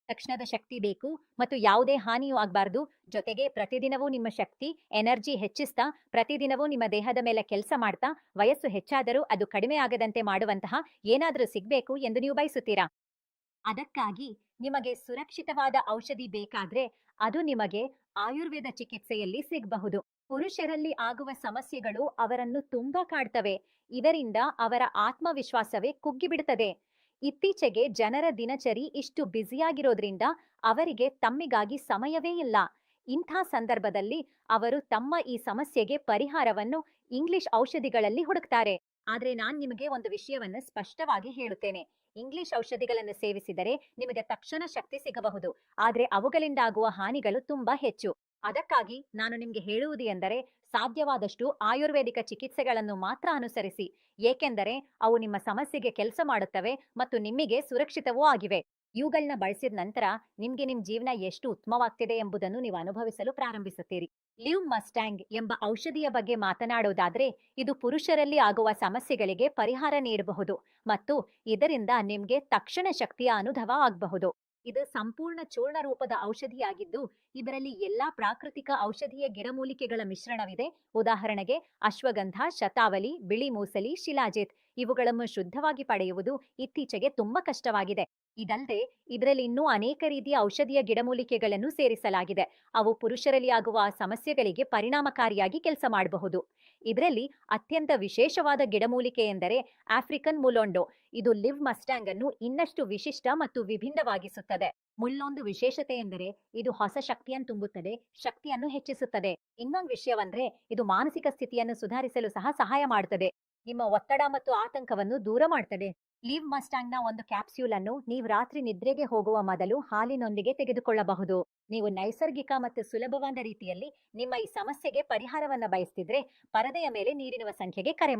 ತಕ್ಷಣದ ಶಕ್ತಿ ಬೇಕು ಮತ್ತು ಯಾವುದೇ ಹಾನಿಯೂ ಆಗಬಾರ್ದು. ಜೊತೆಗೆ ಪ್ರತಿದಿನವೂ ನಿಮ್ಮ ಶಕ್ತಿ, ಎನರ್ಜಿ ಹೆಚ್ಚಿಸ್ತಾ, ಪ್ರತಿದಿನವೂ ನಿಮ್ಮ ದೇಹದ ಮೇಲೆ ಕೆಲಸ ಮಾಡ್ತಾ, ವಯಸ್ಸು ಹೆಚ್ಚಾದರೂ ಅದು ಕಡಿಮೆ ಆಗದಂತೆ ಮಾಡುವಂತಹ ಏನಾದರೂ ಸಿಗ್ಬೇಕು ಎಂದು ನೀವು ಬಯಸುತ್ತೀರಾ? ಅದಕ್ಕಾಗಿ ನಿಮಗೆ ಸುರಕ್ಷಿತವಾದ ಔಷಧಿ ಬೇಕಾದ್ರೆ ಅದು ನಿಮಗೆ ಆಯುರ್ವೇದ ಚಿಕಿತ್ಸೆಯಲ್ಲಿ ಸಿಗಬಹುದು. ಪುರುಷರಲ್ಲಿ ಆಗುವ ಸಮಸ್ಯೆಗಳು ಅವರನ್ನು ತುಂಬಾ ಕಾಡ್ತವೆ. ಇದರಿಂದ ಅವರ ಆತ್ಮವಿಶ್ವಾಸವೇ ಕುಗ್ಗಿಬಿಡುತ್ತದೆ. ಇತ್ತೀಚೆಗೆ ಜನರ ದಿನಚರಿ ಇಷ್ಟು ಬ್ಯುಸಿಯಾಗಿರೋದ್ರಿಂದ ಅವರಿಗೆ ತಮ್ಮಿಗಾಗಿ ಸಮಯವೇ ಇಲ್ಲ. ಇಂಥ ಸಂದರ್ಭದಲ್ಲಿ ಅವರು ತಮ್ಮ ಈ ಸಮಸ್ಯೆಗೆ ಪರಿಹಾರವನ್ನು ಇಂಗ್ಲಿಷ್ ಔಷಧಿಗಳಲ್ಲಿ ಹುಡುಕ್ತಾರೆ. ಆದ್ರೆ ನಾನ್ ನಿಮಗೆ ಒಂದು ವಿಷಯವನ್ನ ಸ್ಪಷ್ಟವಾಗಿ ಹೇಳುತ್ತೇನೆ. ಇಂಗ್ಲಿಷ್ ಔಷಧಿಗಳನ್ನು ಸೇವಿಸಿದರೆ ನಿಮಗೆ ತಕ್ಷಣ ಶಕ್ತಿ ಸಿಗಬಹುದು, ಆದ್ರೆ ಅವುಗಳಿಂದಾಗುವ ಹಾನಿಗಳು ತುಂಬಾ ಹೆಚ್ಚು. ಅದಕ್ಕಾಗಿ ನಾನು ನಿಮ್ಗೆ ಹೇಳುವುದು ಎಂದರೆ ಸಾಧ್ಯವಾದಷ್ಟು ಆಯುರ್ವೇದಿಕ ಚಿಕಿತ್ಸೆಗಳನ್ನು ಮಾತ್ರ ಅನುಸರಿಸಿ. ಏಕೆಂದರೆ ಅವು ನಿಮ್ಮ ಸಮಸ್ಯೆಗೆ ಕೆಲಸ ಮಾಡುತ್ತವೆ ಮತ್ತು ನಿಮಗೆ ಸುರಕ್ಷಿತವೂ ಆಗಿವೆ. ಇವುಗಳನ್ನ ಬಳಸಿದ ನಂತರ ನಿಮ್ಗೆ ನಿಮ್ ಜೀವನ ಎಷ್ಟು ಉತ್ತಮವಾಗ್ತಿದೆ ಎಂಬುದನ್ನು ನೀವು ಅನುಭವಿಸಲು ಪ್ರಾರಂಭಿಸುತ್ತೀರಿ. ಲಿವ್ ಮಸ್ಟ್ಯಾಂಗ್ ಎಂಬ ಔಷಧಿಯ ಬಗ್ಗೆ ಮಾತನಾಡುವುದಾದ್ರೆ, ಇದು ಪುರುಷರಲ್ಲಿ ಆಗುವ ಸಮಸ್ಯೆಗಳಿಗೆ ಪರಿಹಾರ ನೀಡಬಹುದು ಮತ್ತು ಇದರಿಂದ ನಿಮ್ಗೆ ತಕ್ಷಣ ಶಕ್ತಿಯ ಅನುಭವ ಆಗಬಹುದು. ಇದು ಸಂಪೂರ್ಣ ಚೂರ್ಣ ರೂಪದ ಔಷಧಿಯಾಗಿದ್ದು, ಇದರಲ್ಲಿ ಎಲ್ಲಾ ಪ್ರಾಕೃತಿಕ ಔಷಧೀಯ ಗಿಡಮೂಲಿಕೆಗಳ ಮಿಶ್ರಣವಿದೆ. ಉದಾಹರಣೆಗೆ ಅಶ್ವಗಂಧ, ಶತಾವಲಿ, ಬಿಳಿ ಮೂಸಲಿ, ಶಿಲಾಜಿತ್. ಇವುಗಳನ್ನು ಶುದ್ಧವಾಗಿ ಪಡೆಯುವುದು ಇತ್ತೀಚೆಗೆ ತುಂಬಾ ಕಷ್ಟವಾಗಿದೆ. ಇದಲ್ಲದೆ ಇದರಲ್ಲಿ ಇನ್ನೂ ಅನೇಕ ರೀತಿಯ ಔಷಧೀಯ ಗಿಡಮೂಲಿಕೆಗಳನ್ನು ಸೇರಿಸಲಾಗಿದೆ. ಅವು ಪುರುಷರಲ್ಲಿ ಆಗುವ ಸಮಸ್ಯೆಗಳಿಗೆ ಪರಿಣಾಮಕಾರಿಯಾಗಿ ಕೆಲಸ ಮಾಡಬಹುದು. ಇದರಲ್ಲಿ ಅತ್ಯಂತ ವಿಶೇಷವಾದ ಗಿಡಮೂಲಿಕೆ ಎಂದರೆ ಆಫ್ರಿಕನ್ ಮುಲೊಂಡೋ. ಇದು ಲಿವ್ ಮಸ್ಟ್ಯಾಂಗ್ ಅನ್ನು ಇನ್ನಷ್ಟು ವಿಶಿಷ್ಟ ಮತ್ತು ವಿಭಿನ್ನವಾಗಿಸುತ್ತದೆ. ಮುಳ್ಳೊಂದು ವಿಶೇಷತೆ ಎಂದರೆ ಇದು ಹೊಸ ಶಕ್ತಿಯನ್ನು ತುಂಬುತ್ತದೆ, ಶಕ್ತಿಯನ್ನು ಹೆಚ್ಚಿಸುತ್ತದೆ. ಇನ್ನೊಂದು ವಿಷಯವಂದ್ರೆ ಇದು ಮಾನಸಿಕ ಸ್ಥಿತಿಯನ್ನು ಸುಧಾರಿಸಲು ಸಹ ಸಹಾಯ ಮಾಡುತ್ತದೆ. ನಿಮ್ಮ ಒತ್ತಡ ಮತ್ತು ಆತಂಕವನ್ನು ದೂರ ಮಾಡ್ತದೆ. ಲಿವ್ ಮಸ್ಟ್ಯಾಂಗ್ ನ ಒಂದು ಕ್ಯಾಪ್ಸ್ಯೂಲ್ ಅನ್ನು ನೀವು ರಾತ್ರಿ ನಿದ್ರೆಗೆ ಹೋಗುವ ಮೊದಲು ಹಾಲಿನೊಂದಿಗೆ ತೆಗೆದುಕೊಳ್ಳಬಹುದು. ನೀವು ನೈಸರ್ಗಿಕ ಮತ್ತು ಸುಲಭವಾದ ರೀತಿಯಲ್ಲಿ ನಿಮ್ಮ ಈ ಸಮಸ್ಯೆಗೆ ಪರಿಹಾರವನ್ನ ಬಯಸ್ತಿದ್ರೆ ಪರದೆಯ ಮೇಲೆ ನೀಡಿರುವ ಸಂಖ್ಯೆಗೆ ಕರೆ